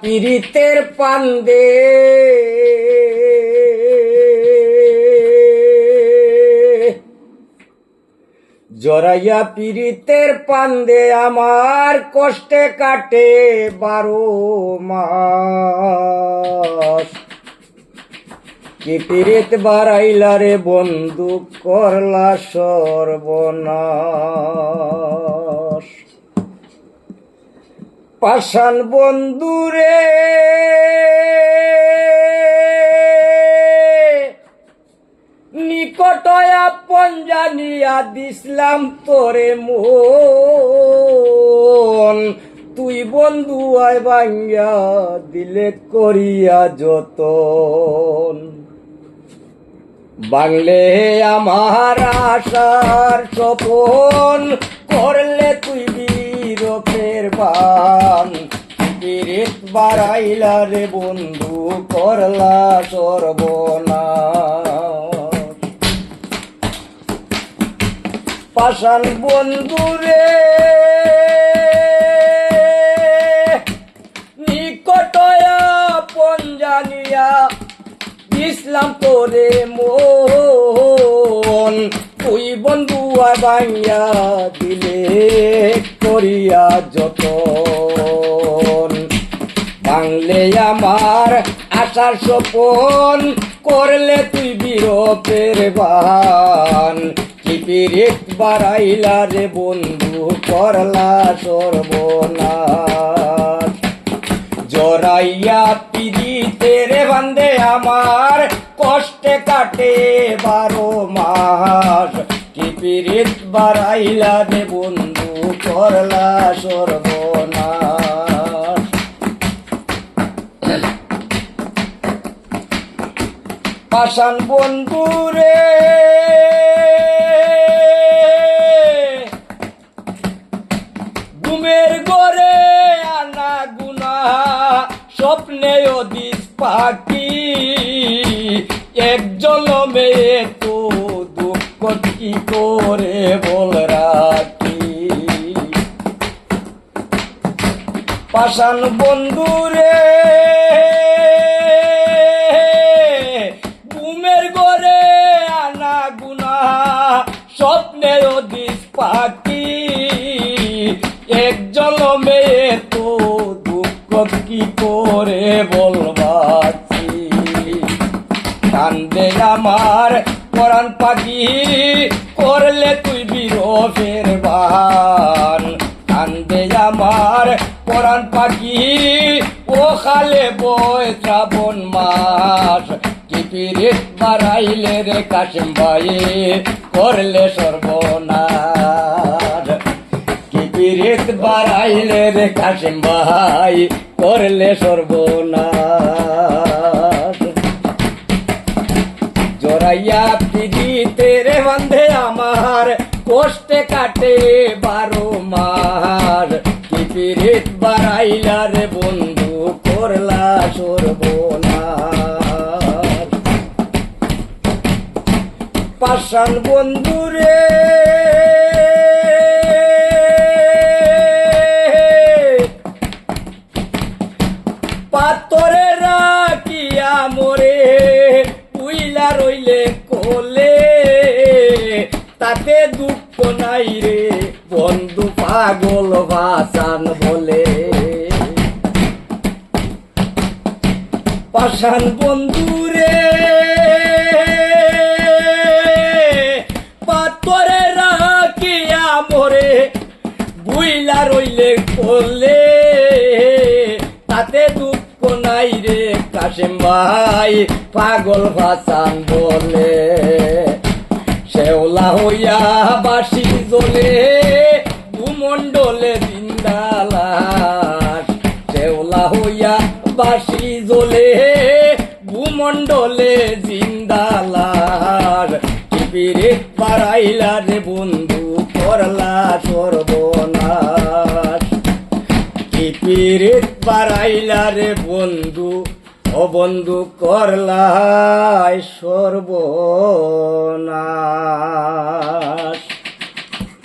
পীড়িতের পান্দে জড়াইয়া পীড়িতের পান্দে আমার কষ্টে কাটে 12 মাস। কি পীড়িত বাড়াইলা রে বন্ধু, করলা সর্বনাশ। পাষাণ বন্ধুরে নিকট আপন জানিয়া দিসলাম তোরে মন, তুই বন্ধু আয় ভাঙ্গা দিলে করিয়া যতন। বাংলে আমার আশার স্বপন, করলে তুই বীরপের বান। পীড়িত বাড়াইলা রে বন্ধু, করলা সর্বনাশ। পাষাণ বন্ধুরে নিকট আপন জানিয়া দিসলাম তোরে মন, তুই বন্ধু আয় ভাঙ্গা দিলে করিয়া যতন। বাংলে আমার আশার স্বপন, করলে তুই বীরপের বান। কি পীড়িত বাড়াইলা রে বন্ধু, করলা সর্বনাশ। জড়াইয়া পীড়িতের বান্দে আমার কষ্টে কাটে 12 মাস। কি পীড়িত বাড়াইলা রে বন্ধু, করলা সর্বনাশ। পাষাণ বন্ধুরে ঘুমের ঘরে আনা গুনা, স্বপ্নে অদিস পাখি। এক জলমে তো দুঃখ কি করে বল রাখি। পাষাণ বন্ধুরে ঘুমের ঘরে আনা গুনা, স্বপ্নে অদিস পাখি। এক জলমে তো দুঃখ কি করে বলবাছি। কান্দে আমার পরাণ পাখি, করলে তুই বীরপের বান। কান্দে আমার পরাণ পাখি, ও খালে বয় শ্রাবণ মাস। কি পীড়িত বাড়াইলে রে কাশিম ভাই, করলে সর্বনাশ। কি পীড়িত বাড়াইলে রে কাশিম ভাই, করলে সর্বনাশ। জড়াইয়া পীড়িতের বান্ধে আমার কষ্টে কাটে 12 মাস। কি পীড়িত বাড়াইলা রে বন্ধু, করলা সর্বনাশ। পাষাণ বন্ধুরে পাতরে রাখিয়া মোরে উইলা রইলে কোলে, তাতে দুঃখ নাই রে বন্ধু, পাগল ভাসান বলে। পাষাণ বন্ধুরে পাতরে রাখিয়া মোরে বুইলা রইলে কোলে, তাতে দুঃখ নাই রে কাশিম ভাই, পাগল ভাসান বলে। শেওলা হইয়া বাসি জ্বলে ভূমণ্ডলে জিন্দালাস। শেওলা হইয়া বাসি জ্বলে ভূমণ্ডলে জিন্দালাস। কি পীড়িত বাড়াইলা রে বন্ধু, করলা সর্বনাশ। কি পীড়িত বাড়াইলা রে বন্ধু, ও বন্ধু, করলাই সর্বনাশ।